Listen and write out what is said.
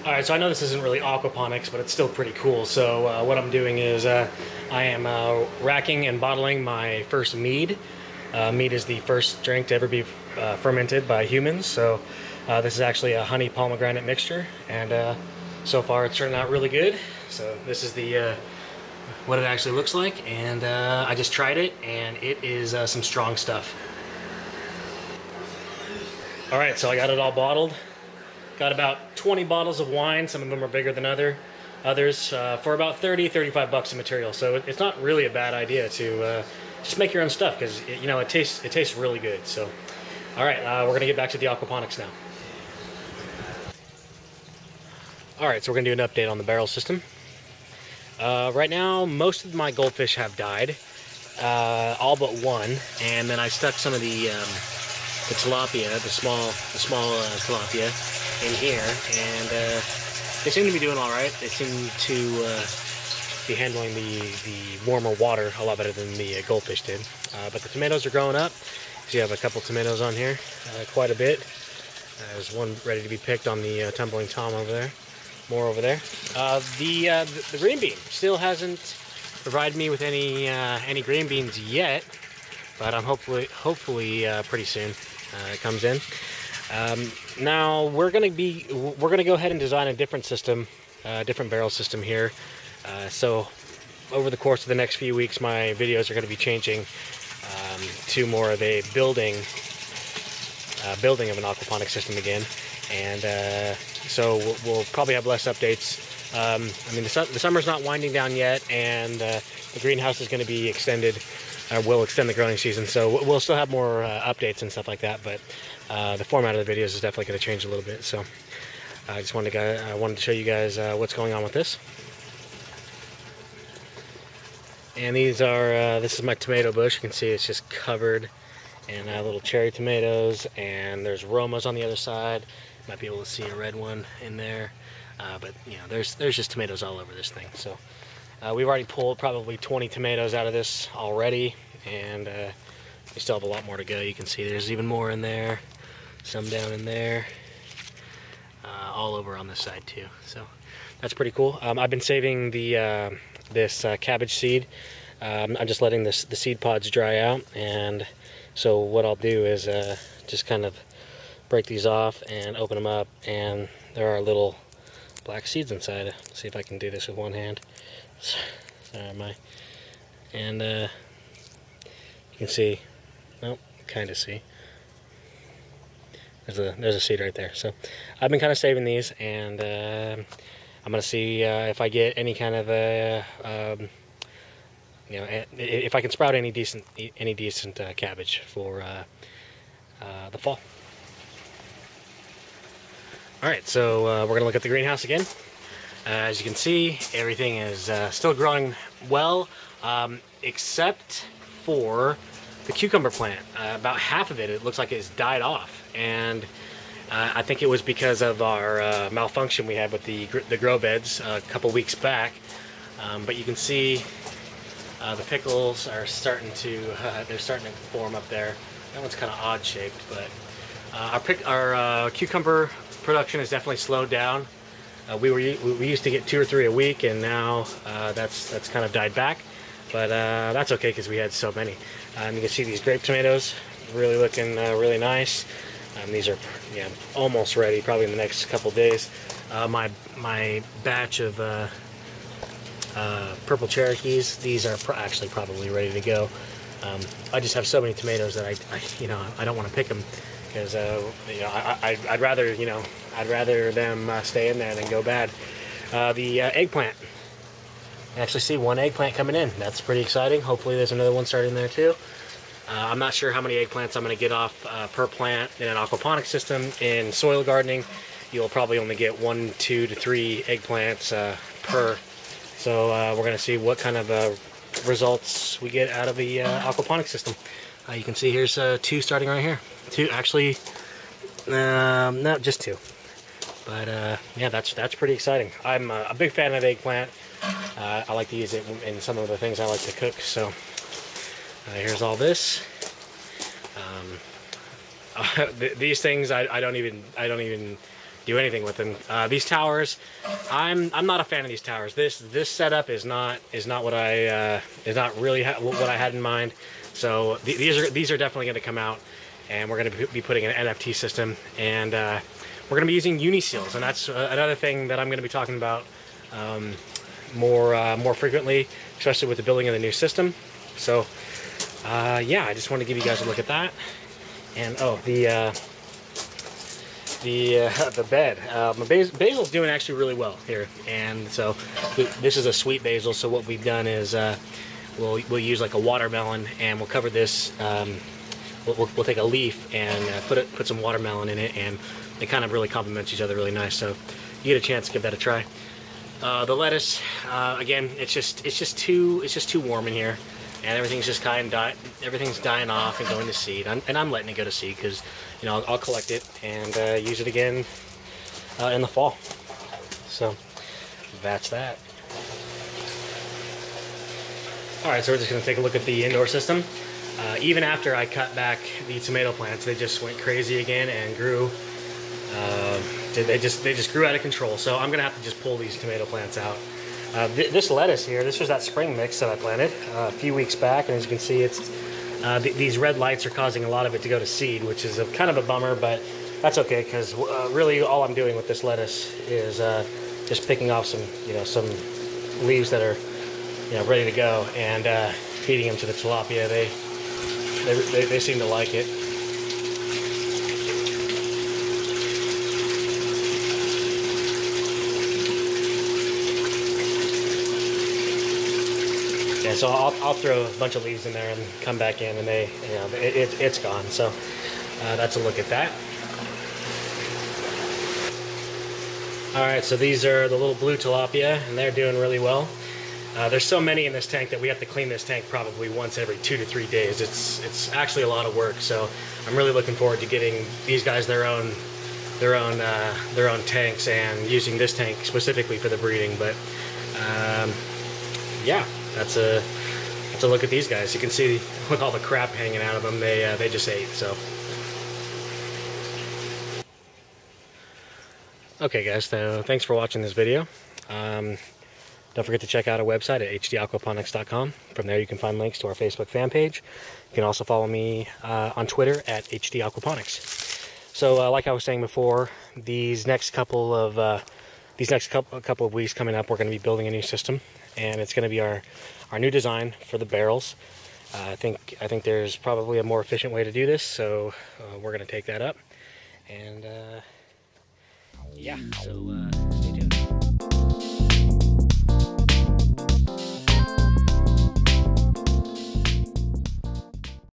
Alright, so I know this isn't really aquaponics, but it's still pretty cool. So what I'm doing is I am racking and bottling my first mead. Mead is the first drink to ever be fermented by humans. So this is actually a honey pomegranate mixture, and so far it's turning out really good. So this is the what it actually looks like, and I just tried it, and it is some strong stuff. Alright, so I got it all bottled. Got about 20 bottles of wine. Some of them are bigger than others for about 30-35 bucks of material. So it's not really a bad idea to just make your own stuff, because it tastes really good. So, all right, we're gonna get back to the aquaponics now. All right, so we're gonna do an update on the barrel system. Right now, most of my goldfish have died, all but one, and then I stuck some of the tilapia, the small tilapia, in here, and they seem to be doing all right. They seem to be handling the warmer water a lot better than the goldfish did. But the tomatoes are growing up. So you have a couple tomatoes on here, quite a bit. There's one ready to be picked on the tumbling tom over there. More over there. The green bean still hasn't provided me with any green beans yet, but I'm hopefully pretty soon it comes in. Now we're gonna go ahead and design a different system, different barrel system here. So over the course of the next few weeks, my videos are going to be changing to more of a building of an aquaponic system again, and so we'll probably have less updates. I mean, the summer's not winding down yet, and the greenhouse is going to be extended. We'll extend the growing season, so we'll still have more updates and stuff like that, but the format of the videos is definitely going to change a little bit. So I just wanted to show you guys what's going on with this. And these are this is my tomato bush. You can see it's just covered in little cherry tomatoes, and there's Romas on the other side. Might be able to see a red one in there, but there's just tomatoes all over this thing. So we've already pulled probably 20 tomatoes out of this already, and we still have a lot more to go. You can see there's even more in there, some down in there, all over on this side too. So that's pretty cool. I've been saving the this cabbage seed. I'm just letting the seed pods dry out, and so what I'll do is just kind of break these off and open them up, and there are little black seeds inside. Let's see if I can do this with one hand. Sorry, and you can see, nope, kind of see. There's a seed right there. So I've been kind of saving these, and I'm gonna see if I get any kind of if I can sprout any decent cabbage for the fall. All right, so we're gonna look at the greenhouse again. As you can see, everything is still growing well, except for the cucumber plant. About half of it looks like it's died off, and I think it was because of our malfunction we had with the grow beds a couple weeks back. But you can see the pickles are starting to form up there. That one's kind of odd shaped, but our cucumber production has definitely slowed down. We used to get 2 or 3 a week, and now that's kind of died back. But that's okay, because we had so many. You can see these grape tomatoes really looking really nice. These are almost ready, probably in the next couple days. My batch of purple Cherokees, these are actually probably ready to go. I just have so many tomatoes that I don't want to pick them, because I'd rather them stay in there than go bad. The eggplant. I actually see one eggplant coming in. That's pretty exciting. Hopefully there's another one starting there too. I'm not sure how many eggplants I'm going to get off per plant in an aquaponics system. In soil gardening, you'll probably only get 1, 2 to 3 eggplants per. So we're going to see what kind of results we get out of the aquaponics system. You can see here's 2 starting right here. 2 actually, no, just 2. But yeah, that's pretty exciting. I'm a big fan of eggplant. I like to use it in some of the things I like to cook. So here's all this. These things I don't even do anything with them. These towers, I'm not a fan of these towers. This setup is not what really what I had in mind. So these are definitely going to come out, and we're going to be putting an NFT system, and we're going to be using uni-seals, and that's another thing that I'm going to be talking about more frequently, especially with the building of the new system. So yeah, I just want to give you guys a look at that. And oh, the bed. My basil's doing actually really well here, and so this is a sweet basil. So what we've done is we'll use like a watermelon, and we'll cover this. We'll take a leaf and put some watermelon in it, and they kind of really complement each other really nice. So if you get a chance, give that a try. The lettuce, again, it's just too warm in here, and everything's just everything's dying off and going to seed. I'm letting it go to seed because, you know, I'll collect it and use it again in the fall. So that's that. All right, so we're just gonna take a look at the indoor system. Even after I cut back the tomato plants, they just went crazy again and grew. They just grew out of control. So I'm gonna have to just pull these tomato plants out. This lettuce here, this was that spring mix that I planted a few weeks back, and as you can see, it's these red lights are causing a lot of it to go to seed, which is kind of a bummer, but that's okay, because really all I'm doing with this lettuce is just picking off some leaves that are ready to go, and feeding them to the tilapia. They seem to like it. Yeah, so I'll throw a bunch of leaves in there and come back in, and it's gone. So that's a look at that. All right, so these are the little blue tilapia, and they're doing really well. There's so many in this tank that we have to clean this tank probably once every 2 to 3 days. It's actually a lot of work. So I'm really looking forward to getting these guys their own tanks, and using this tank specifically for the breeding. But yeah, that's a look at these guys. You can see with all the crap hanging out of them, they just ate. So okay, guys. So thanks for watching this video. Don't forget to check out our website at hdaquponics.com. From there you can find links to our Facebook fan page. You can also follow me on Twitter at hdaquponics. So like I was saying before, these next couple of weeks coming up, we're going to be building a new system, and it's going to be our new design for the barrels. I think there's probably a more efficient way to do this, so we're going to take that up. And yeah, so